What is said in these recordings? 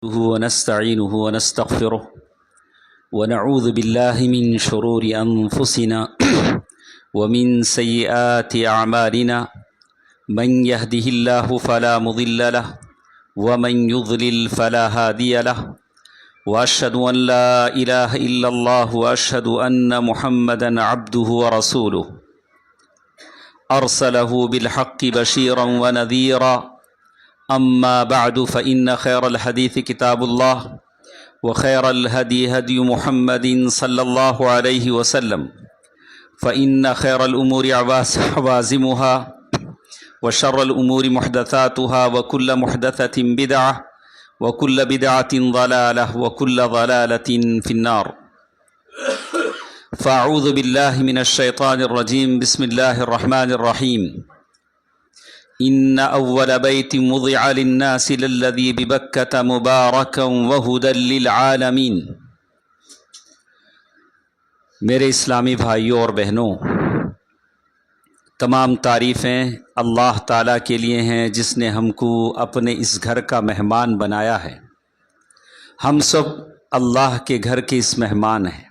ونستعينه ونستغفره ونعوذ بالله من شرور أنفسنا ومن سيئات أعمالنا من يهده الله فلا مضل له ومن يضلل فلا هادي له وأشهد أن لا إله إلا الله وأشهد أن محمدًا عبده ورسوله أرسله بالحق بشيرا ونذيرا أما بعد فإن خير الحديث كتاب الله وخير الهدي هدي محمد صلى الله عليه وسلم فإن خير الأمور عوازمها وشر الأمور محدثاتها وكل محدثة بدعة وكل بدعة ضلالة وكل ضلالة في النار فأعوذ بالله من الشيطان الرجيم بسم الله الرحمن الرحيم إن أول بيت وضع للناس للذي ببكة مباركا وهدى للعالمين۔ میرے اسلامی بھائیوں اور بہنوں، تمام تعریفیں اللہ تعالیٰ کے لیے ہیں جس نے ہم کو اپنے اس گھر کا مہمان بنایا ہے۔ ہم سب اللہ کے گھر کے اس مہمان ہیں۔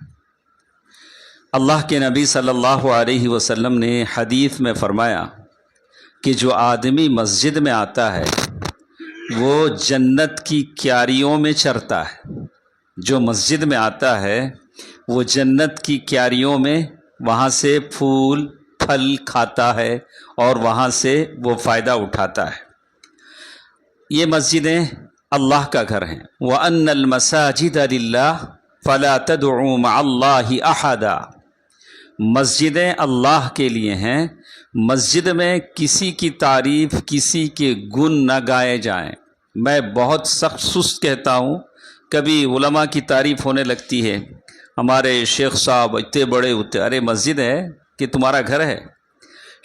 اللہ کے نبی صلی اللہ علیہ وسلم نے حدیث میں فرمایا کہ جو آدمی مسجد میں آتا ہے وہ جنت کی کیاریوں میں چرتا ہے۔ جو مسجد میں آتا ہے وہ جنت کی کیاریوں میں وہاں سے پھول پھل کھاتا ہے اور وہاں سے وہ فائدہ اٹھاتا ہے۔ یہ مسجدیں اللہ کا گھر ہیں۔ وَأَنَّ الْمَسَاجِدَ لِلَّهِ فَلَا تَدْعُوا مَعَ اللَّهِ أَحَدًا۔ مسجدیں اللہ کے لیے ہیں۔ مسجد میں کسی کی تعریف، کسی کے گن نہ گائے جائیں۔ میں بہت سخت سست کہتا ہوں، کبھی علماء کی تعریف ہونے لگتی ہے، ہمارے شیخ صاحب اتنے بڑے ہوتے، ارے مسجد ہے کہ تمہارا گھر ہے؟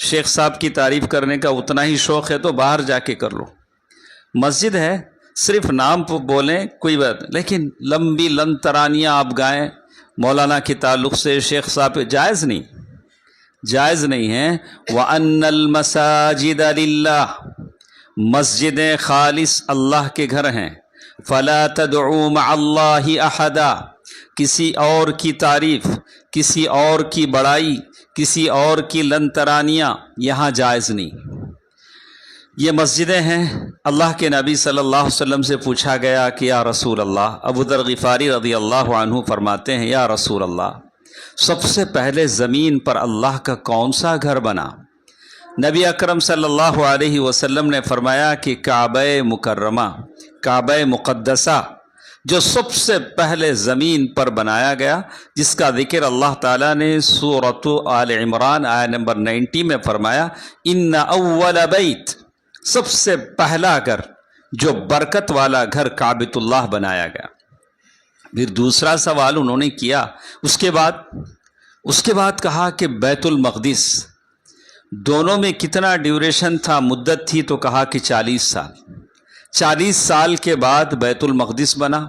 شیخ صاحب کی تعریف کرنے کا اتنا ہی شوق ہے تو باہر جا کے کر لو۔ مسجد ہے، صرف نام بولیں کوئی بات، لیکن لمبی لن ترانیاں آپ گائیں مولانا کے تعلق سے، شیخ صاحب، جائز نہیں، جائز نہیں ہے۔ وَأَنَّ الْمَسَاجِدَ لِلَّهِ، مسجدیں خالص اللہ کے گھر ہیں۔ فَلَا تَدْعُوا مَعَ اللَّهِ أَحَدًا، کسی اور کی تعریف، کسی اور کی بڑائی، کسی اور کی لن ترانیاں یہاں جائز نہیں۔ یہ مسجدیں ہیں۔ اللہ کے نبی صلی اللہ علیہ وسلم سے پوچھا گیا کہ یا رسول اللہ، ابو ذر غفاری رضی اللہ عنہ فرماتے ہیں، یا رسول اللہ، سب سے پہلے زمین پر اللہ کا کون سا گھر بنا؟ نبی اکرم صلی اللہ علیہ وسلم نے فرمایا کہ کعبہ مکرمہ، کعبہ مقدسہ، جو سب سے پہلے زمین پر بنایا گیا، جس کا ذکر اللہ تعالیٰ نے سورۃ آل عمران آیہ نمبر 90 میں فرمایا، ان اول بیت، سب سے پہلا گھر، جو برکت والا گھر کعبۃ اللہ بنایا گیا۔ پھر دوسرا سوال انہوں نے کیا، اس کے بعد کہا کہ بیت المقدس، دونوں میں کتنا ڈیوریشن تھا، مدت تھی؟ تو کہا کہ 40 سال۔ 40 سال کے بعد بیت المقدس بنا۔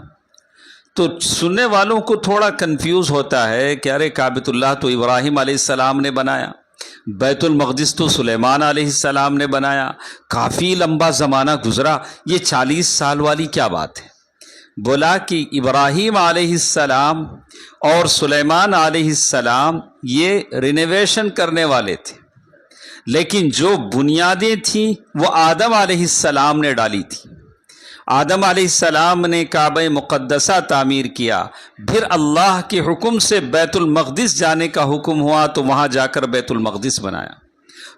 تو سننے والوں کو تھوڑا کنفیوز ہوتا ہے کہ ارے کعبۃ اللہ تو ابراہیم علیہ السلام نے بنایا، بیت المقدس تو سلیمان علیہ السلام نے بنایا، کافی لمبا زمانہ گزرا، یہ 40 سال والی کیا بات ہے؟ بولا کہ ابراہیم علیہ السلام اور سلیمان علیہ السلام یہ رینویشن کرنے والے تھے، لیکن جو بنیادیں تھیں وہ آدم علیہ السلام نے ڈالی تھی۔ آدم علیہ السلام نے کعبہ مقدسہ تعمیر کیا، پھر اللہ کے حکم سے بیت المقدس جانے کا حکم ہوا تو وہاں جا کر بیت المقدس بنایا۔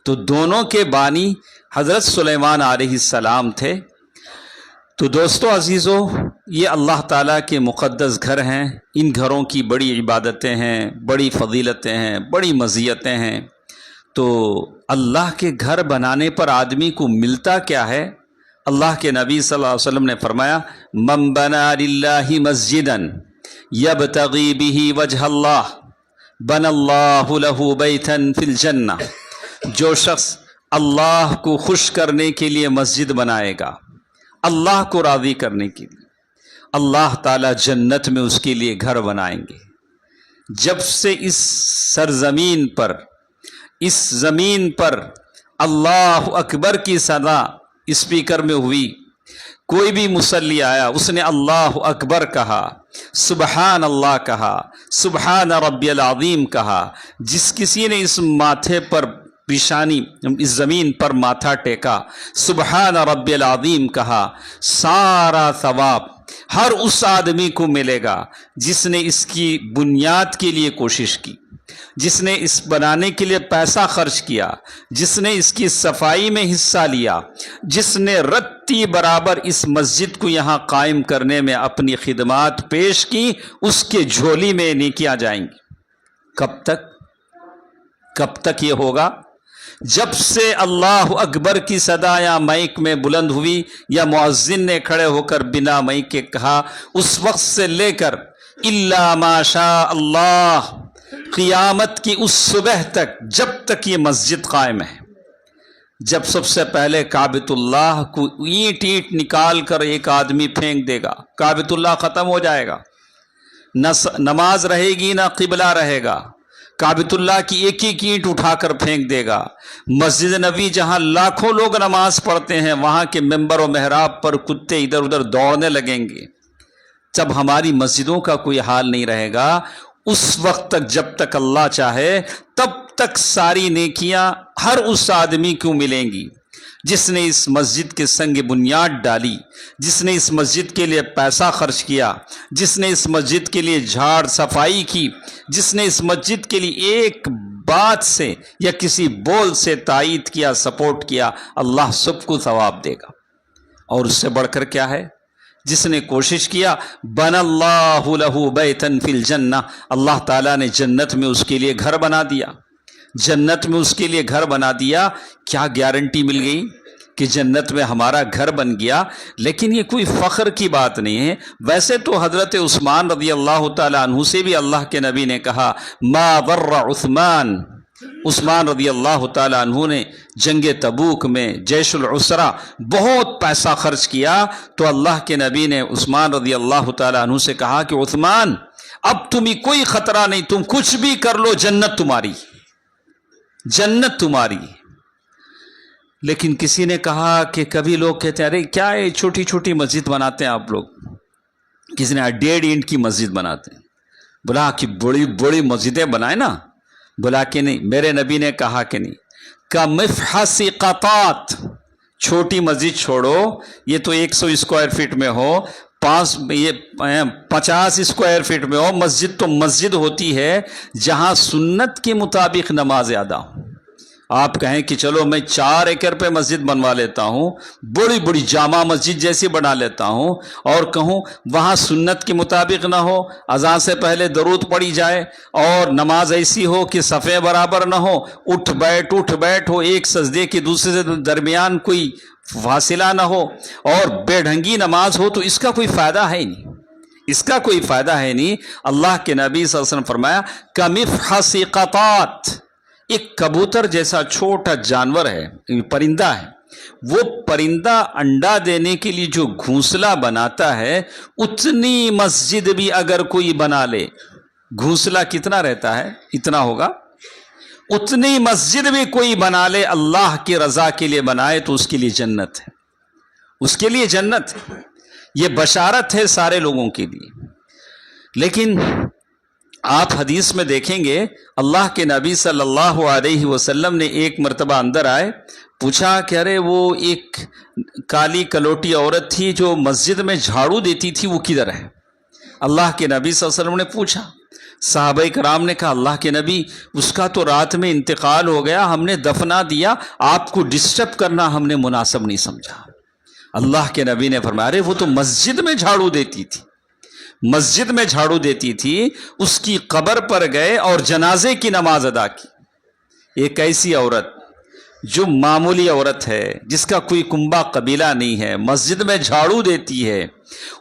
تو دونوں کے بانی حضرت سلیمان علیہ السلام تھے۔ تو دوستو عزیزو، یہ اللہ تعالیٰ کے مقدس گھر ہیں۔ ان گھروں کی بڑی عبادتیں ہیں، بڑی فضیلتیں ہیں، بڑی مزیتیں ہیں۔ تو اللہ کے گھر بنانے پر آدمی کو ملتا کیا ہے؟ اللہ کے نبی صلی اللہ علیہ وسلم نے فرمایا، من بنا للہ مسجدا یبتغی بہ وجہ اللہ بنى اللہ لہ بیتا فی الجنہ، جو شخص اللہ کو خوش کرنے کے لیے مسجد بنائے گا، اللہ کو راضی کرنے کے لیے، اللہ تعالیٰ جنت میں اس کے لیے گھر بنائیں گے۔ جب سے اس سرزمین پر، اس زمین پر اللہ اکبر کی صدا اسپیکر میں ہوئی، کوئی بھی مصلی آیا اس نے اللہ اکبر کہا، سبحان اللہ کہا، سبحان ربی العظیم کہا، جس کسی نے اس ماتھے پر پیشانی اس زمین پر ماتھا ٹیکا، سبحان ربی العظیم کہا، سارا ثواب ہر اس آدمی کو ملے گا جس نے اس کی بنیاد کے لیے کوشش کی، جس نے اس بنانے کے لیے پیسہ خرچ کیا، جس نے اس کی صفائی میں حصہ لیا، جس نے رتی برابر اس مسجد کو یہاں قائم کرنے میں اپنی خدمات پیش کی، اس کے جھولی میں نیکیاں جائیں گی۔ کب تک یہ ہوگا؟ جب سے اللہ اکبر کی صدا یا مائک میں بلند ہوئی یا مؤذن نے کھڑے ہو کر بنا مائک کے کہا، اس وقت سے لے کر الا ما شاء اللہ قیامت کی اس صبح تک، جب تک یہ مسجد قائم ہے، جب سب سے پہلے کعبۃ اللہ کو اینٹ نکال کر ایک آدمی پھینک دے گا، کعبۃ اللہ ختم ہو جائے گا، نہ نماز رہے گی نہ قبلہ رہے گا، کعبۃ اللہ کی ایک ایک اینٹ اٹھا کر پھینک دے گا۔ مسجد نبوی جہاں لاکھوں لوگ نماز پڑھتے ہیں، وہاں کے ممبر و محراب پر کتے ادھر ادھر دوڑنے لگیں گے۔ جب ہماری مسجدوں کا کوئی حال نہیں رہے گا، اس وقت تک جب تک اللہ چاہے تب تک ساری نیکیاں ہر اس آدمی کو ملیں گی جس نے اس مسجد کے سنگ بنیاد ڈالی، جس نے اس مسجد کے لیے پیسہ خرچ کیا، جس نے اس مسجد کے لیے جھاڑ صفائی کی، جس نے اس مسجد کے لیے ایک بات سے یا کسی بول سے تائید کیا، سپورٹ کیا، اللہ سب کو ثواب دے گا۔ اور اس سے بڑھ کر کیا ہے؟ جس نے کوشش کیا، بن اللہ لہ بیتا فی الجنہ، اللہ تعالیٰ نے جنت میں اس کے لیے گھر بنا دیا، جنت میں اس کے لیے گھر بنا دیا۔ کیا گارنٹی مل گئی کہ جنت میں ہمارا گھر بن گیا؟ لیکن یہ کوئی فخر کی بات نہیں ہے۔ ویسے تو حضرت عثمان رضی اللہ تعالیٰ عنہ سے بھی اللہ کے نبی نے کہا، ما ضر عثمان رضی اللہ تعالیٰ عنہ نے جنگ تبوک میں جیش العسرہ بہت پیسہ خرچ کیا، تو اللہ کے نبی نے عثمان رضی اللہ تعالیٰ عنہ سے کہا کہ عثمان، اب تمہیں کوئی خطرہ نہیں، تم کچھ بھی کر لو، جنت تمہاری، جنت تمہاری۔ لیکن کسی نے کہا کہ کبھی لوگ کہتے ہیں، ارے کیا ہے چھوٹی چھوٹی مسجد بناتے ہیں آپ لوگ؟ کسی نے 1.5 اینٹ کی مسجد بناتے ہیں، بولا کہ بڑی بڑی مسجدیں بنائیں نا، بولا کہ نہیں، میرے نبی نے کہا کہ نہیں، کمفحص قطات، چھوٹی مسجد چھوڑو، یہ تو 100 اسکوائر فٹ میں ہو، 50 اسکوائر فٹ میں ہو، مسجد تو مسجد ہوتی ہے جہاں سنت کے مطابق نماز ادا ہو۔ آپ کہیں کہ چلو میں 4 ایکڑ پہ مسجد بنوا لیتا ہوں، بڑی بڑی جامع مسجد جیسی بنا لیتا ہوں، اور کہوں وہاں سنت کے مطابق نہ ہو، اذان سے پہلے درود پڑھی جائے اور نماز ایسی ہو کہ صفیں برابر نہ ہو، اٹھ بیٹھ ہو، ایک سجدے کے دوسرے سے درمیان کوئی فاصلہ نہ ہو، اور بے ڈھنگی نماز ہو، تو اس کا کوئی فائدہ ہے نہیں، اس کا کوئی فائدہ ہے نہیں۔ اللہ کے نبی صلی اللہ علیہ وسلم فرمایا کمفحص قطات، ایک کبوتر جیسا چھوٹا جانور ہے، پرندہ ہے، وہ پرندہ انڈا دینے کے لیے جو گھونسلہ بناتا ہے، اتنی مسجد بھی اگر کوئی بنا لے، گھونسلہ کتنا رہتا ہے؟ اتنا ہوگا، اتنی مسجد بھی کوئی بنا لے، اللہ کی رضا کے لیے بنائے، تو اس کے لیے جنت ہے، اس کے لیے جنت ہے۔ یہ بشارت ہے سارے لوگوں کے لیے۔ لیکن آپ حدیث میں دیکھیں گے، اللہ کے نبی صلی اللہ علیہ وسلم نے ایک مرتبہ اندر آئے، پوچھا کہ ارے وہ ایک کالی کلوٹی عورت تھی جو مسجد میں جھاڑو دیتی تھی، وہ کدھر ہے؟ اللہ کے نبی صلی اللہ علیہ وسلم نے پوچھا، صحابہ کرام نے کہا، اللہ کے نبی، اس کا تو رات میں انتقال ہو گیا، ہم نے دفنا دیا، آپ کو ڈسٹرب کرنا ہم نے مناسب نہیں سمجھا۔ اللہ کے نبی نے فرمایا، ارے وہ تو مسجد میں جھاڑو دیتی تھی، مسجد میں جھاڑو دیتی تھی، اس کی قبر پر گئے اور جنازے کی نماز ادا کی۔ ایک ایسی عورت جو معمولی عورت ہے، جس کا کوئی کنبہ قبیلہ نہیں ہے، مسجد میں جھاڑو دیتی ہے،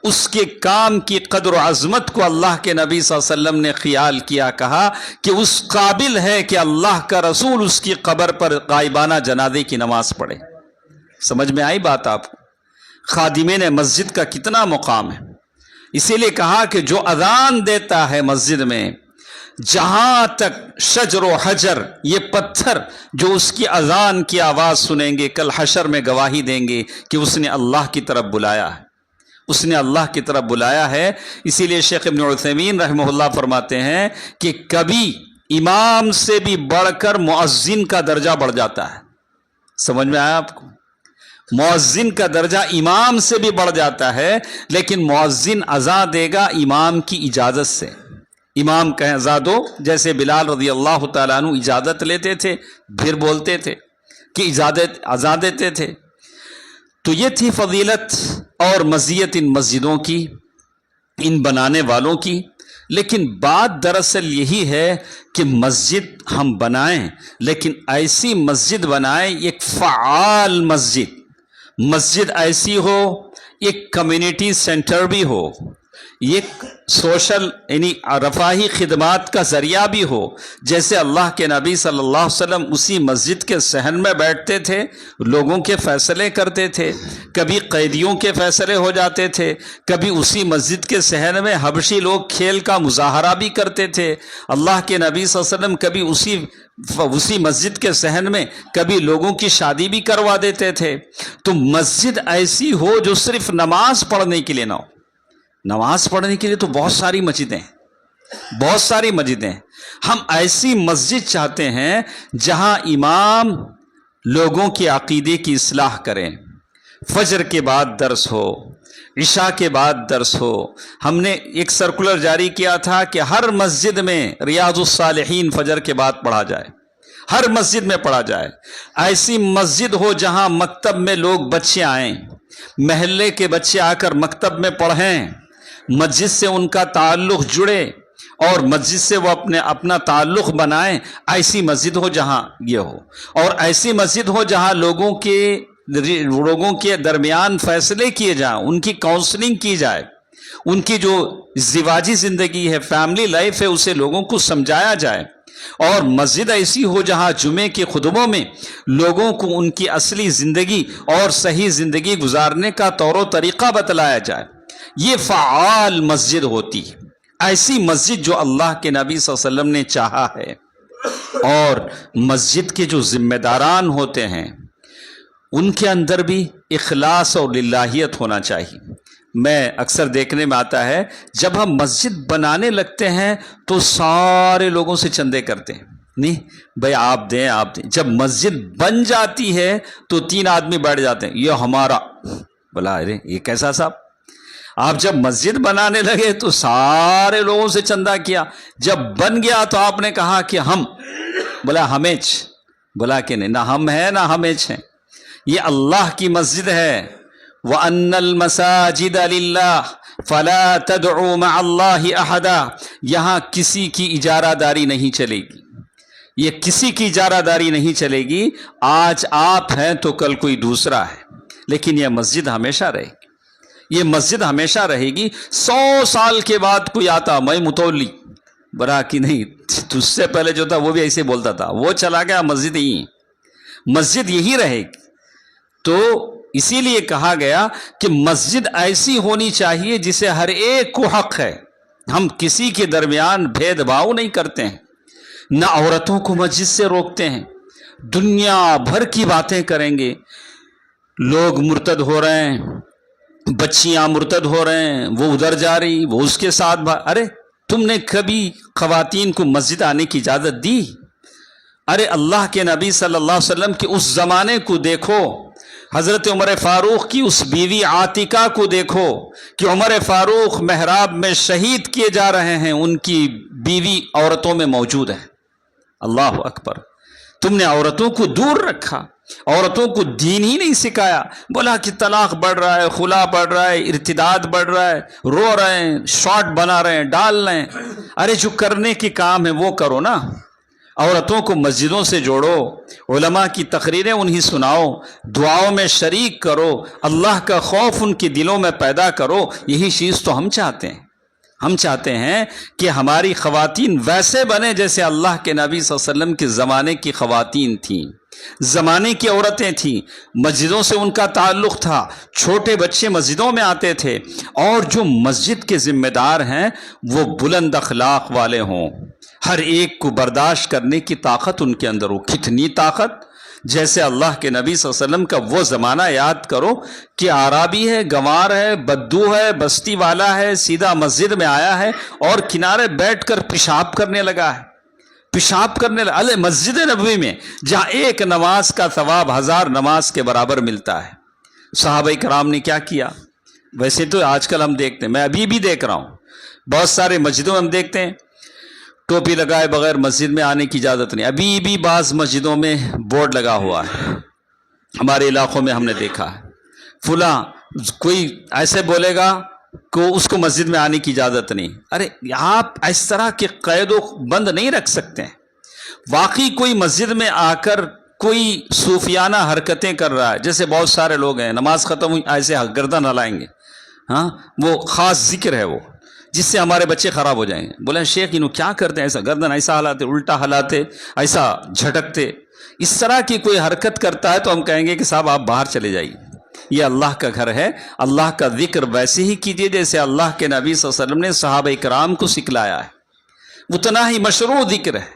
اس کے کام کی قدر و عظمت کو اللہ کے نبی صلی اللہ علیہ وسلم نے خیال کیا، کہا کہ اس قابل ہے کہ اللہ کا رسول اس کی قبر پر غائبانہ جنازے کی نماز پڑھے۔ سمجھ میں آئی بات آپ کو؟ خادمین مسجد کا کتنا مقام ہے۔ اسی لیے کہا کہ جو اذان دیتا ہے مسجد میں، جہاں تک شجر و حجر، یہ پتھر جو اس کی اذان کی آواز سنیں گے کل حشر میں گواہی دیں گے کہ اس نے اللہ کی طرف بلایا ہے، اس نے اللہ کی طرف بلایا ہے۔ اسی لیے شیخ ابن عثیمین رحمہ اللہ فرماتے ہیں کہ کبھی امام سے بھی بڑھ کر مؤذن کا درجہ بڑھ جاتا ہے۔ سمجھ میں آیا آپ کو؟ مؤذن کا درجہ امام سے بھی بڑھ جاتا ہے، لیکن مؤذن اذان دے گا امام کی اجازت سے۔ امام کہیں اذان دو، جیسے بلال رضی اللہ تعالیٰ عنہ اجازت لیتے تھے پھر بولتے تھے کہ اذان دیتے تھے۔ تو یہ تھی فضیلت اور مزیت ان مسجدوں کی، ان بنانے والوں کی۔ لیکن بات دراصل یہی ہے کہ مسجد ہم بنائیں، لیکن ایسی مسجد بنائیں، ایک فعال مسجد، مسجد ایسی ہو ایک کمیونٹی سینٹر بھی ہو، ایک سوشل یعنی رفاہی خدمات کا ذریعہ بھی ہو۔ جیسے اللہ کے نبی صلی اللہ علیہ وسلم اسی مسجد کے صحن میں بیٹھتے تھے، لوگوں کے فیصلے کرتے تھے، کبھی قیدیوں کے فیصلے ہو جاتے تھے، کبھی اسی مسجد کے صحن میں حبشی لوگ کھیل کا مظاہرہ بھی کرتے تھے۔ اللہ کے نبی صلی اللہ علیہ وسلم کبھی اسی مسجد کے صحن میں کبھی لوگوں کی شادی بھی کروا دیتے تھے۔ تو مسجد ایسی ہو جو صرف نماز پڑھنے کے لیے نہ ہو۔ نماز پڑھنے کے لیے تو بہت ساری مسجدیں ہیں، ہم ایسی مسجد چاہتے ہیں جہاں امام لوگوں کے عقیدے کی اصلاح کریں، فجر کے بعد درس ہو، عشاء کے بعد درس ہو۔ ہم نے ایک سرکولر جاری کیا تھا کہ ہر مسجد میں ریاض الصالحین فجر کے بعد پڑھا جائے، ہر مسجد میں پڑھا جائے۔ ایسی مسجد ہو جہاں مکتب میں لوگ بچے آئیں، محلے کے بچے آ کر مکتب میں پڑھیں، مسجد سے ان کا تعلق جڑے اور مسجد سے وہ اپنا تعلق بنائیں۔ ایسی مسجد ہو جہاں یہ ہو، اور ایسی مسجد ہو جہاں لوگوں کے درمیان فیصلے کیے جائیں، ان کی کاؤنسلنگ کی جائے، ان کی جو ازدواجی زندگی ہے، فیملی لائف ہے، اسے لوگوں کو سمجھایا جائے۔ اور مسجد ایسی ہو جہاں جمعے کے خطبوں میں لوگوں کو ان کی اصلی زندگی اور صحیح زندگی گزارنے کا طور و طریقہ بتلایا جائے۔ یہ فعال مسجد ہوتی ہے، ایسی مسجد جو اللہ کے نبی صلی اللہ علیہ وسلم نے چاہا ہے۔ اور مسجد کے جو ذمہ داران ہوتے ہیں ان کے اندر بھی اخلاص اور للہیت ہونا چاہیے۔ میں اکثر دیکھنے میں آتا ہے جب ہم مسجد بنانے لگتے ہیں تو سارے لوگوں سے چندے کرتے ہیں، نہیں بھائی آپ دیں آپ دیں۔ جب مسجد بن جاتی ہے تو 3 آدمی بیٹھ جاتے ہیں، یہ ہمارا۔ بولا ارے یہ کیسا صاحب؟ آپ جب مسجد بنانے لگے تو سارے لوگوں سے چندہ کیا، جب بن گیا تو آپ نے کہا کہ ہم، بولا ہمیچ، بولا کہ نہیں، نہ ہم ہیں نہ ہمیچ ہیں، یہ اللہ کی مسجد ہے۔ وَأَنَّ الْمَسَاجِدَ لِلَّهِ فَلَا تَدْعُوا مَعَ اللَّهِ أَحَدًا۔ یہاں کسی کی اجارہ داری نہیں چلے گی، یہ کسی کی اجارہ داری نہیں چلے گی۔ آج آپ ہیں تو کل کوئی دوسرا ہے، لیکن یہ مسجد ہمیشہ رہے گی، یہ مسجد ہمیشہ رہے گی۔ 100 سال کے بعد کوئی آتا، میں متولی، برا کہ نہیں، تجھ سے پہلے جو تھا وہ بھی ایسے بولتا تھا، وہ چلا گیا، مسجد یہی، مسجد یہی رہے گی۔ تو اسی لیے کہا گیا کہ مسجد ایسی ہونی چاہیے جسے ہر ایک کو حق ہے۔ ہم کسی کے درمیان بھید بھاؤ نہیں کرتے ہیں، نہ عورتوں کو مسجد سے روکتے ہیں۔ دنیا بھر کی باتیں کریں گے، لوگ مرتد ہو رہے ہیں، بچیاں مرتد ہو رہے ہیں، وہ ادھر جا رہی، وہ اس کے ساتھ ارے تم نے کبھی خواتین کو مسجد آنے کی اجازت دی؟ ارے اللہ کے نبی صلی اللہ علیہ وسلم کے اس زمانے کو دیکھو، حضرت عمر فاروق کی اس بیوی عاتکہ کو دیکھو کہ عمر فاروق محراب میں شہید کیے جا رہے ہیں، ان کی بیوی عورتوں میں موجود ہے۔ اللہ اکبر! تم نے عورتوں کو دور رکھا، عورتوں کو دین ہی نہیں سکھایا۔ بولا کہ طلاق بڑھ رہا ہے، خلا بڑھ رہا ہے، ارتداد بڑھ رہا ہے، رو رہے ہیں، شارٹ بنا رہے ہیں، ڈال رہے ہیں۔ ارے جو کرنے کی کام ہے وہ کرو نا، عورتوں کو مسجدوں سے جوڑو، علماء کی تقریریں انہیں سناؤ، دعاؤں میں شریک کرو، اللہ کا خوف ان کے دلوں میں پیدا کرو۔ یہی چیز تو ہم چاہتے ہیں۔ ہم چاہتے ہیں کہ ہماری خواتین ویسے بنے جیسے اللہ کے نبی صلی اللہ علیہ وسلم کے زمانے کی خواتین تھیں، زمانے کی عورتیں تھیں، مسجدوں سے ان کا تعلق تھا، چھوٹے بچے مسجدوں میں آتے تھے، اور جو مسجد کے ذمہ دار ہیں وہ بلند اخلاق والے ہوں، ہر ایک کو برداشت کرنے کی طاقت ان کے اندر ہو۔ کتنی طاقت! جیسے اللہ کے نبی صلی اللہ علیہ وسلم کا وہ زمانہ یاد کرو کہ اعرابی ہے، گنوار ہے، بدو ہے، بستی والا ہے، سیدھا مسجد میں آیا ہے اور کنارے بیٹھ کر پیشاب کرنے لگا ہے، مسجد نبوی میں، جہاں ایک نماز کا ثواب 1000 نماز کے برابر ملتا ہے۔ صحابہ کرام نے کیا کیا؟ ویسے تو آج کل ہم دیکھتے ہیں، میں ابھی بھی دیکھ رہا ہوں، بہت سارے مسجدوں میں ہم دیکھتے ہیں ٹوپی لگائے بغیر مسجد میں آنے کی اجازت نہیں۔ ابھی بھی بعض مسجدوں میں بورڈ لگا ہوا ہے، ہمارے علاقوں میں ہم نے دیکھا ہے، فلاں کوئی ایسے بولے گا کہ اس کو مسجد میں آنے کی اجازت نہیں۔ ارے آپ اس طرح کے قید و بند نہیں رکھ سکتے ہیں۔ واقعی کوئی مسجد میں آ کر کوئی صوفیانہ حرکتیں کر رہا ہے، جیسے بہت سارے لوگ ہیں نماز ختم ہوئی ایسے گردن ہلائیں گے، ہاں وہ خاص ذکر ہے وہ، جس سے ہمارے بچے خراب ہو جائیں گے۔ بولے شیخ انہوں کیا کرتے ہیں؟ ایسا گردن ایسا ہلاتے، الٹا ہلاتے، ایسا جھٹکتے، اس طرح کی کوئی حرکت کرتا ہے تو ہم کہیں گے کہ صاحب آپ باہر چلے جائیے، یہ اللہ کا گھر ہے، اللہ کا ذکر ویسے ہی کیجیے جیسے اللہ کے نبی صلی اللہ علیہ وسلم نے صحابہ کرام کو سکھلایا ہے، اتنا ہی مشروع ذکر ہے۔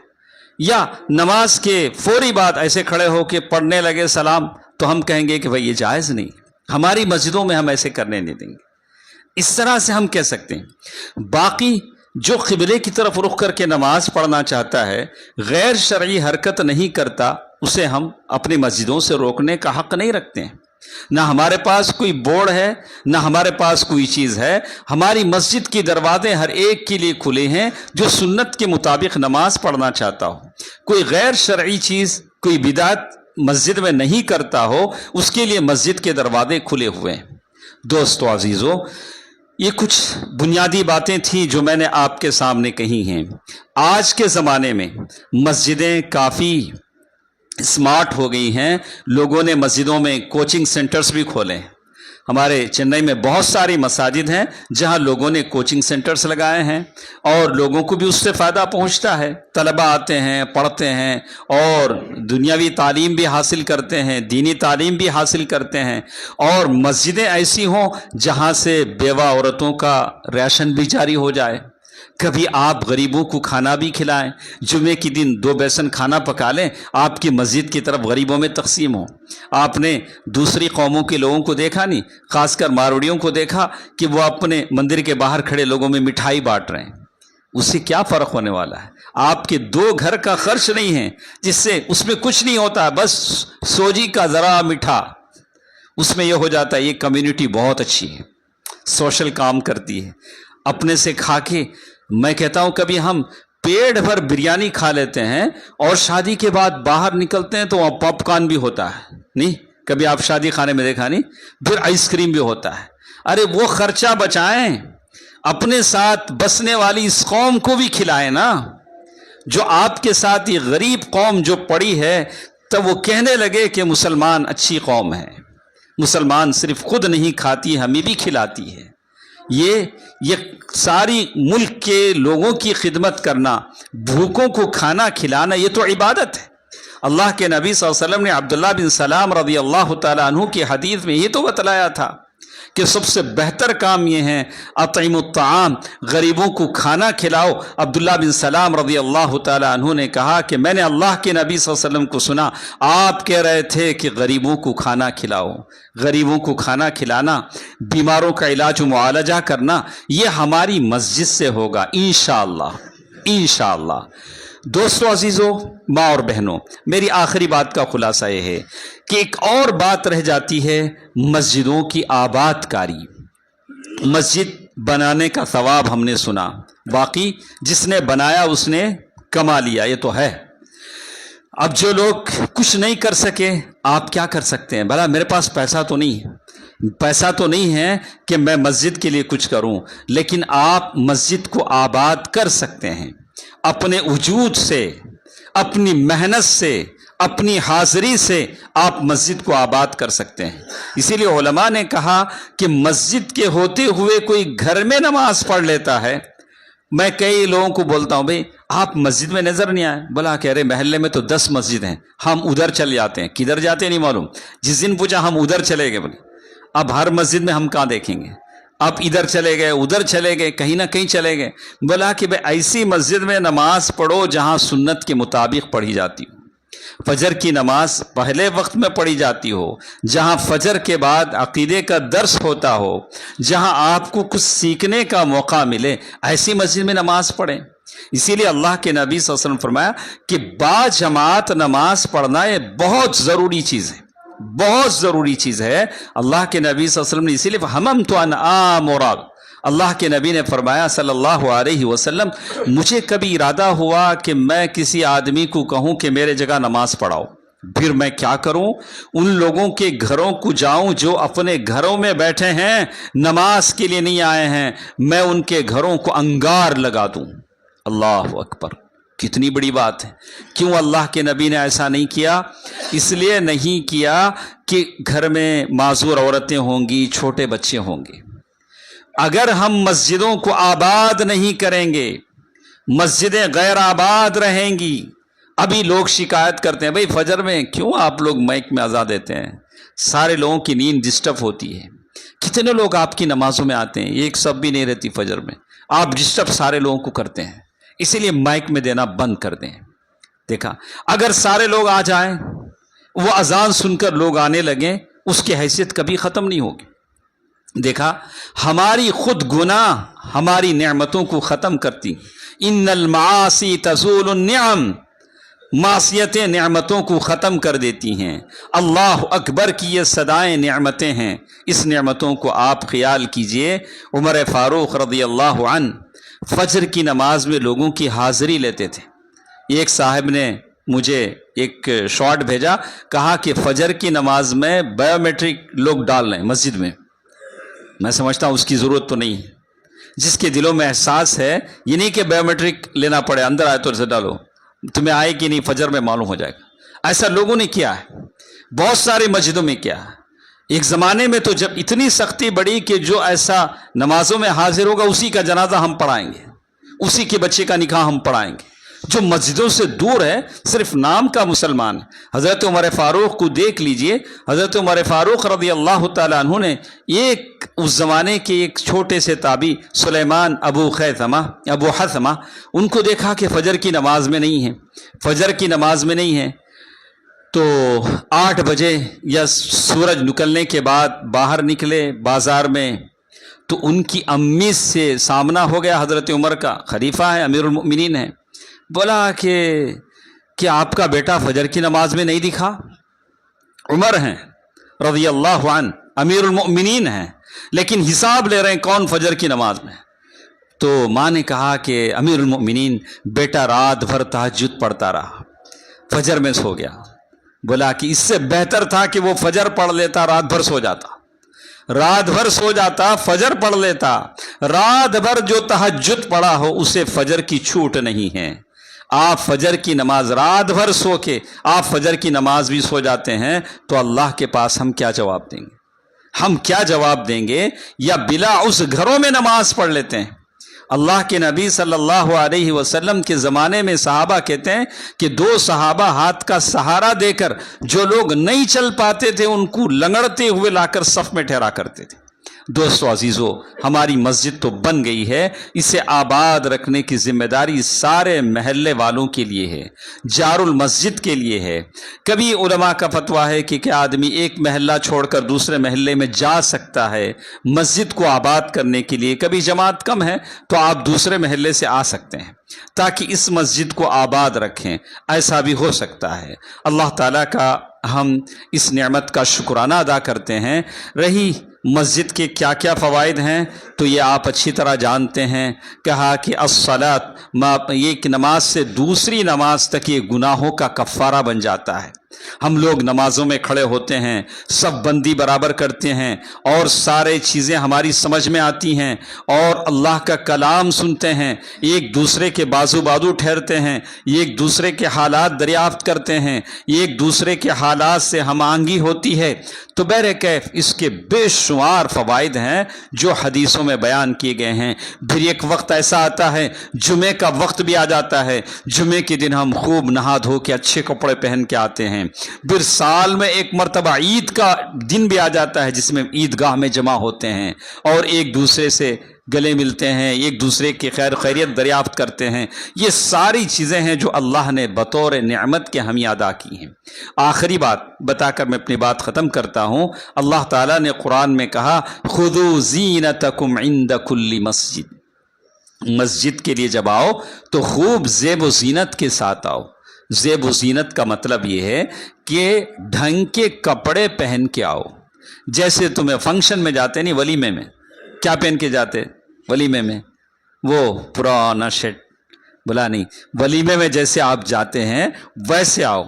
یا نماز کے فوری بعد ایسے کھڑے ہو کے پڑھنے لگے سلام، تو ہم کہیں گے کہ بھئی یہ جائز نہیں، ہماری مسجدوں میں ہم ایسے کرنے نہیں دیں گے۔ اس طرح سے ہم کہہ سکتے ہیں۔ باقی جو قبلے کی طرف رخ کر کے نماز پڑھنا چاہتا ہے، غیر شرعی حرکت نہیں کرتا، اسے ہم اپنی مسجدوں سے روکنے کا حق نہیں رکھتے ہیں۔ نہ ہمارے پاس کوئی بورڈ ہے، نہ ہمارے پاس کوئی چیز ہے۔ ہماری مسجد کے دروازے ہر ایک کے لیے کھلے ہیں جو سنت کے مطابق نماز پڑھنا چاہتا ہو، کوئی غیر شرعی چیز، کوئی بدعت مسجد میں نہیں کرتا ہو، اس کے لیے مسجد کے دروازے کھلے ہوئے ہیں۔ دوستو عزیزو، یہ کچھ بنیادی باتیں تھیں جو میں نے آپ کے سامنے کہی ہیں۔ آج کے زمانے میں مسجدیں کافی اسمارٹ ہو گئی ہیں، لوگوں نے مسجدوں میں کوچنگ سینٹرز بھی کھولے ہیں۔ ہمارے چنئی میں بہت ساری مساجد ہیں جہاں لوگوں نے کوچنگ سینٹرز لگائے ہیں، اور لوگوں کو بھی اس سے فائدہ پہنچتا ہے۔ طلبہ آتے ہیں، پڑھتے ہیں، اور دنیاوی تعلیم بھی حاصل کرتے ہیں، دینی تعلیم بھی حاصل کرتے ہیں۔ اور مسجدیں ایسی ہوں جہاں سے بیوہ عورتوں کا ریشن بھی جاری ہو جائے، کبھی آپ غریبوں کو کھانا بھی کھلائیں، جمعے کی دن 2 بیسن کھانا پکا لیں، آپ کی مسجد کی طرف غریبوں میں تقسیم ہو۔ آپ نے دوسری قوموں کے لوگوں کو دیکھا نہیں، خاص کر ماروڑیوں کو دیکھا کہ وہ اپنے مندر کے باہر کھڑے لوگوں میں مٹھائی بانٹ رہے ہیں، اس سے کیا فرق ہونے والا ہے؟ آپ کے 2 گھر کا خرچ نہیں ہے، جس سے اس میں کچھ نہیں ہوتا، بس سوجی کا ذرا مٹھا، اس میں یہ ہو جاتا ہے۔ یہ کمیونٹی بہت اچھی ہے، سوشل کام کرتی ہے، اپنے سے کھا کے، میں کہتا ہوں کبھی ہم پیٹ بھر بریانی کھا لیتے ہیں اور شادی کے بعد باہر نکلتے ہیں تو وہاں پاپ کارن بھی ہوتا ہے، نہیں؟ کبھی آپ شادی خانے میں دیکھا نہیں؟ پھر آئس کریم بھی ہوتا ہے۔ ارے وہ خرچہ بچائیں، اپنے ساتھ بسنے والی اس قوم کو بھی کھلائیں نا، جو آپ کے ساتھ یہ غریب قوم جو پڑی ہے، تب وہ کہنے لگے کہ مسلمان اچھی قوم ہے، مسلمان صرف خود نہیں کھاتی، ہمیں بھی کھلاتی ہے۔ یہ ساری ملک کے لوگوں کی خدمت کرنا، بھوکوں کو کھانا کھلانا، یہ تو عبادت ہے۔ اللہ کے نبی صلی اللہ علیہ وسلم نے عبداللہ بن سلام رضی اللہ تعالیٰ عنہ کی حدیث میں یہ تو بتلایا تھا کہ سب سے بہتر کام یہ ہے اطعموا الطعام، غریبوں کو کھانا کھلاؤ۔ عبداللہ بن سلام رضی اللہ تعالیٰ عنہ نے کہا کہ میں نے اللہ کے نبی صلی اللہ علیہ وسلم کو سنا، آپ کہہ رہے تھے کہ غریبوں کو کھانا کھلاؤ۔ غریبوں کو کھانا کھلانا، بیماروں کا علاج و معالجہ کرنا، یہ ہماری مسجد سے ہوگا انشاءاللہ، انشاءاللہ۔ دوستو عزیزو، ماں اور بہنوں، میری آخری بات کا خلاصہ یہ ہے کہ ایک اور بات رہ جاتی ہے، مسجدوں کی آباد کاری۔ مسجد بنانے کا ثواب ہم نے سنا، باقی جس نے بنایا اس نے کما لیا، یہ تو ہے۔ اب جو لوگ کچھ نہیں کر سکے، آپ کیا کر سکتے ہیں؟ بھلا میرے پاس پیسہ تو نہیں ہے کہ میں مسجد کے لیے کچھ کروں، لیکن آپ مسجد کو آباد کر سکتے ہیں اپنے وجود سے، اپنی محنت سے، اپنی حاضری سے آپ مسجد کو آباد کر سکتے ہیں۔ اسی لیے علماء نے کہا کہ مسجد کے ہوتے ہوئے کوئی گھر میں نماز پڑھ لیتا ہے میں کئی لوگوں کو بولتا ہوں بھئی آپ مسجد میں نظر نہیں آئے، بولا کہ ارے محلے میں تو 10 مسجد ہیں، ہم ادھر چل جاتے ہیں، کدھر جاتے ہیں نہیں معلوم، جس دن پوچھا ہم ادھر چلے گئے، بولے اب ہر مسجد میں ہم کہاں دیکھیں گے، آپ ادھر چلے گئے ادھر چلے گئے کہیں نہ کہیں چلے گئے، بولا کہ بھئی ایسی مسجد میں نماز پڑھو جہاں سنت کے مطابق پڑھی جاتی ہو، فجر کی نماز پہلے وقت میں پڑھی جاتی ہو، جہاں فجر کے بعد عقیدے کا درس ہوتا ہو، جہاں آپ کو کچھ سیکھنے کا موقع ملے، ایسی مسجد میں نماز پڑھیں۔ اسی لیے اللہ کے نبی صلی اللہ علیہ وسلم فرمایا کہ با جماعت نماز پڑھنا یہ بہت ضروری چیز ہے، بہت ضروری چیز ہے۔ اللہ کے نبی صلی اللہ علیہ وسلم نے اسی لیے ہممت ان آمر، اللہ کے نبی نے فرمایا صلی اللہ علیہ وسلم، مجھے کبھی ارادہ ہوا کہ میں کسی آدمی کو کہوں کہ میرے جگہ نماز پڑھاؤ، پھر میں کیا کروں؟ ان لوگوں کے گھروں کو جاؤں جو اپنے گھروں میں بیٹھے ہیں، نماز کے لیے نہیں آئے ہیں، میں ان کے گھروں کو انگار لگا دوں۔ اللہ اکبر، کتنی بڑی بات ہے۔ کیوں اللہ کے نبی نے ایسا نہیں کیا؟ اس لیے نہیں کیا کہ گھر میں معذور عورتیں ہوں گی، چھوٹے بچے ہوں گے۔ اگر ہم مسجدوں کو آباد نہیں کریں گے، مسجدیں غیر آباد رہیں گی۔ ابھی لوگ شکایت کرتے ہیں بھئی فجر میں کیوں آپ لوگ مائک میں اذان دیتے ہیں، سارے لوگوں کی نیند ڈسٹرب ہوتی ہے۔ کتنے لوگ آپ کی نمازوں میں آتے ہیں، ایک سب بھی نہیں رہتی فجر میں، آپ ڈسٹرب سارے لوگوں کو کرتے ہیں، اسی لیے مائک میں دینا بند کر دیں۔ دیکھا، اگر سارے لوگ آ جائیں، وہ اذان سن کر لوگ آنے لگیں، اس کی حیثیت کبھی ختم نہیں ہوگی۔ دیکھا، ہماری خود گناہ ہماری نعمتوں کو ختم کرتی۔ ان المعاصی تزول النعم، معصیتیں نعمتوں کو ختم کر دیتی ہیں۔ اللہ اکبر کی یہ صدائیں نعمتیں ہیں، اس نعمتوں کو آپ خیال کیجئے۔ عمر فاروق رضی اللہ عنہ فجر کی نماز میں لوگوں کی حاضری لیتے تھے۔ ایک صاحب نے مجھے ایک شارٹ بھیجا، کہا کہ فجر کی نماز میں بایو میٹرک لوگ ڈال رہے ہیں مسجد میں۔ میں سمجھتا ہوں اس کی ضرورت تو نہیں ہے۔ جس کے دلوں میں احساس ہے، یہ نہیں کہ بایو میٹرک لینا پڑے، اندر آئے تو اسے ڈالو، تمہیں آئے کہ نہیں فجر میں معلوم ہو جائے گا۔ ایسا لوگوں نے کیا ہے، بہت ساری مسجدوں میں کیا ہے۔ ایک زمانے میں تو جب اتنی سختی بڑھی کہ جو ایسا نمازوں میں حاضر ہوگا اسی کا جنازہ ہم پڑھائیں گے، اسی کے بچے کا نکاح ہم پڑھائیں گے۔ جو مسجدوں سے دور ہے، صرف نام کا مسلمان ہے۔ حضرت عمر فاروق کو دیکھ لیجئے، حضرت عمر فاروق رضی اللہ تعالیٰ عنہ نے ایک اس زمانے کے ایک چھوٹے سے تابعی سلیمان ابو حثمہ، ان کو دیکھا کہ فجر کی نماز میں نہیں ہے، فجر کی نماز میں نہیں ہے، تو 8 بجے یا سورج نکلنے کے بعد باہر نکلے بازار میں، تو ان کی امی سے سامنا ہو گیا حضرت عمر کا، خلیفہ ہے، امیر المؤمنین ہے۔ بولا کہ آپ کا بیٹا فجر کی نماز میں نہیں دکھا؟ عمر ہیں رضی اللہ عنہ، امیر المؤمنین ہیں، لیکن حساب لے رہے ہیں کون فجر کی نماز میں۔ تو ماں نے کہا کہ امیر المؤمنین، بیٹا رات بھر تہجد پڑھتا رہا، فجر میں سو گیا۔ بولا کہ اس سے بہتر تھا کہ وہ فجر پڑھ لیتا، رات بھر سو جاتا، رات بھر سو جاتا، فجر پڑھ لیتا۔ رات بھر جو تہجد پڑھا ہو اسے فجر کی چھوٹ نہیں ہے۔ آپ فجر کی نماز رات بھر سو کے آپ فجر کی نماز بھی سو جاتے ہیں، تو اللہ کے پاس ہم کیا جواب دیں گے؟ ہم کیا جواب دیں گے؟ یا بلا اس گھروں میں نماز پڑھ لیتے ہیں۔ اللہ کے نبی صلی اللہ علیہ وسلم کے زمانے میں صحابہ کہتے ہیں کہ 2 صحابہ ہاتھ کا سہارا دے کر جو لوگ نہیں چل پاتے تھے ان کو لنگڑتے ہوئے لا کر صف میں ٹھہرا کرتے تھے۔ دوستو عزیزو، ہماری مسجد تو بن گئی ہے، اسے آباد رکھنے کی ذمہ داری سارے محلے والوں کے لیے ہے، جار المسجد کے لیے ہے۔ کبھی علماء کا فتویٰ ہے کہ کیا آدمی ایک محلہ چھوڑ کر دوسرے محلے میں جا سکتا ہے مسجد کو آباد کرنے کے لیے؟ کبھی جماعت کم ہے تو آپ دوسرے محلے سے آ سکتے ہیں تاکہ اس مسجد کو آباد رکھیں، ایسا بھی ہو سکتا ہے۔ اللہ تعالیٰ کا ہم اس نعمت کا شکرانہ ادا کرتے ہیں۔ رہی مسجد کے کیا کیا فوائد ہیں تو یہ آپ اچھی طرح جانتے ہیں۔ کہا کہ الصلاۃ، ایک نماز سے دوسری نماز تک یہ گناہوں کا کفارہ بن جاتا ہے۔ ہم لوگ نمازوں میں کھڑے ہوتے ہیں، سب بندی برابر کرتے ہیں اور سارے چیزیں ہماری سمجھ میں آتی ہیں اور اللہ کا کلام سنتے ہیں، ایک دوسرے کے بازو بازو ٹھہرتے ہیں، ایک دوسرے کے حالات دریافت کرتے ہیں، ایک دوسرے کے حالات سے ہم آہنگی ہوتی ہے، تو بہرکیف اس کے بے شمار فوائد ہیں جو حدیثوں میں بیان کیے گئے ہیں۔ پھر ایک وقت ایسا آتا ہے، جمعے کا وقت بھی آ جاتا ہے، جمعے کے دن ہم خوب نہا دھو کے اچھے کپڑے پہن کے آتے ہیں۔ پھر سال میں ایک مرتبہ عید کا دن بھی آ جاتا ہے جس میں عیدگاہ میں جمع ہوتے ہیں اور ایک دوسرے سے گلے ملتے ہیں، ایک دوسرے کی خیر خیریت دریافت کرتے ہیں۔ یہ ساری چیزیں ہیں جو اللہ نے بطور نعمت کے ہمیں ادا کی ہیں۔ آخری بات بتا کر میں اپنی بات ختم کرتا ہوں۔ اللہ تعالیٰ نے قرآن میں کہا خذوا زینتکم عند کل مسجد، مسجد کے لیے جب آؤ تو خوب زیب و زینت کے ساتھ آؤ۔ زیب و زینت کا مطلب یہ ہے کہ ڈھنگ کے کپڑے پہن کے آؤ۔ جیسے تمہیں فنکشن میں جاتے نہیں، ولیمے میں کیا پہن کے جاتے؟ ولیمے میں وہ پرانا شرٹ، بلا نہیں، ولیمے میں جیسے آپ جاتے ہیں ویسے آؤ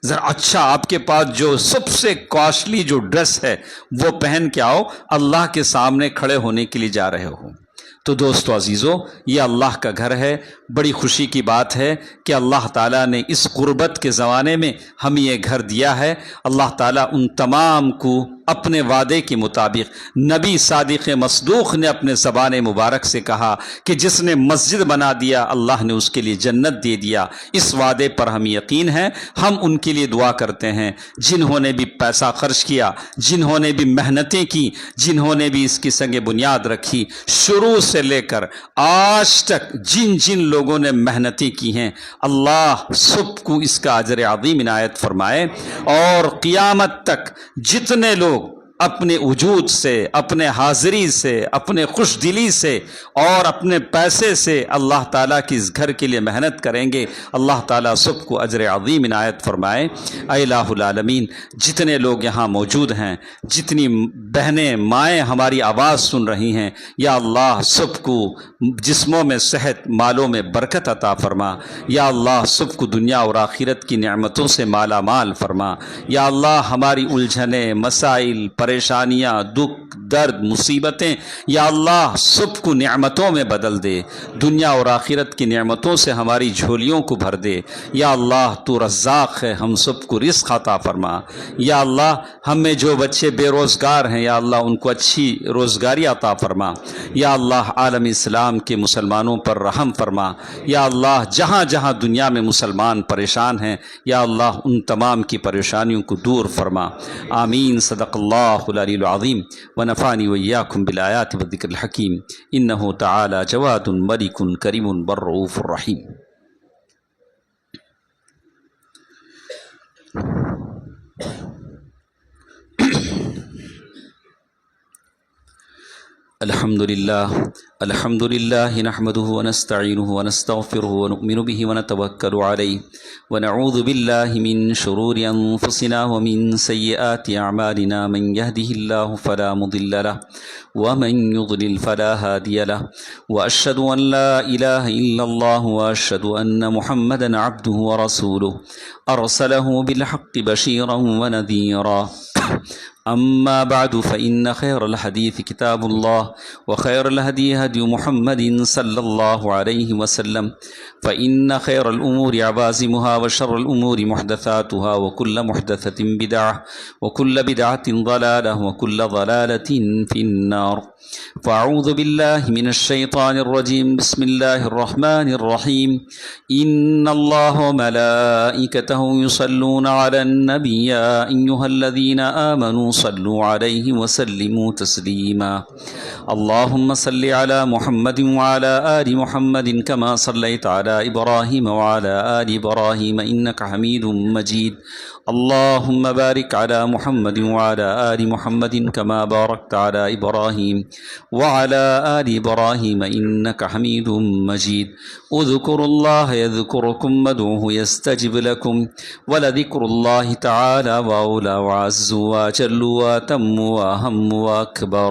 ذرا، اچھا آپ کے پاس جو سب سے کاسٹلی جو ڈریس ہے وہ پہن کے آؤ، اللہ کے سامنے کھڑے ہونے کے لیے جا رہے ہو۔ تو دوستو عزیزو، یہ اللہ کا گھر ہے، بڑی خوشی کی بات ہے کہ اللہ تعالیٰ نے اس غربت کے زمانے میں ہمیں یہ گھر دیا ہے۔ اللہ تعالیٰ ان تمام کو اپنے وعدے کے مطابق، نبی صادق مصدوق نے اپنے زبان مبارک سے کہا کہ جس نے مسجد بنا دیا اللہ نے اس کے لیے جنت دے دیا۔ اس وعدے پر ہم یقین ہے، ہم ان کے لیے دعا کرتے ہیں جنہوں نے بھی پیسہ خرچ کیا، جنہوں نے بھی محنتیں کی، جنہوں نے بھی اس کی سنگ بنیاد رکھی، شروع سے لے کر آج تک جن جن لوگوں نے محنتیں کی ہیں، اللہ سب کو اس کا اجر عظیم عنایت فرمائے، اور قیامت تک جتنے لوگ اپنے وجود سے، اپنے حاضری سے، اپنے خوش دلی سے اور اپنے پیسے سے اللہ تعالیٰ کی اس گھر کے لیے محنت کریں گے، اللہ تعالیٰ سب کو اجر عظیم عنایت فرمائے۔ اے الہ العالمین، جتنے لوگ یہاں موجود ہیں، جتنی بہنیں مائیں ہماری آواز سن رہی ہیں، یا اللہ سب کو جسموں میں صحت، مالوں میں برکت عطا فرما، یا اللہ سب کو دنیا اور آخرت کی نعمتوں سے مالا مال فرما، یا اللہ ہماری الجھنیں، مسائل، پریشانیاں، دکھ، درد، مصیبتیں یا اللہ سب کو نعمتوں میں بدل دے، دنیا اور آخرت کی نعمتوں سے ہماری جھولیوں کو بھر دے۔ یا اللہ تو رزاق ہے، ہم سب کو رزق عطا فرما۔ یا اللہ ہم میں جو بچے بے روزگار ہیں، یا اللہ ان کو اچھی روزگاری عطا فرما۔ یا اللہ عالم اسلام کے مسلمانوں پر رحم فرما۔ یا اللہ جہاں جہاں دنیا میں مسلمان پریشان ہیں، یا اللہ ان تمام کی پریشانیوں کو دور فرما۔ آمین۔ صدق اللہ العلی العظیم ونفعنی وإياكم بالآیات والذکر الحکیم، انہ تعالی جواد ملک کریم بر رؤوف الرحیم۔ الحمد لله نحمده ونستعينه ونستغفره ونؤمن به ونتوكل عليه ونعوذ بالله من شرور أنفسنا ومن سيئات أعمالنا، من يهده الله فلا مضل له ومن يضلل فلا هادي له، وأشهد أن لا إله إلا الله وأشهد أن محمدا عبده ورسوله أرسله بالحق بشيرا ونذيرا۔ أما بعد فإن خير الحديث كتاب الله، وخير الهدي هدي محمد صلى الله عليه وسلم، فإن خير الأمور عوازمها، وشر الأمور محدثاتها، وكل محدثة بدعة، وكل بدعة ضلالة، وكل ضلالة في النار۔ فأعوذ بالله من الشيطان الرجيم، بسم الله الرحمن الرحيم، إن الله وملائكته يصلون على النبي، يا أيها الذين آمنوا صلوا عليه وسلموا تسليما۔ اللهم صل على محمد وعلى آل محمد كما صليت على إبراهيم وعلى آل إبراهيم إنك حميد مجيد۔ اللهم بارك على محمد وعلى آل محمد كما باركت على إبراهيم وعلى آل إبراهيم إنك حميد مجيد۔ اذكروا الله يذكركم، وادعوه يستجب لكم، ولذكر الله تعالى وأولى وعز وجل وأتم وأهم وأكبر۔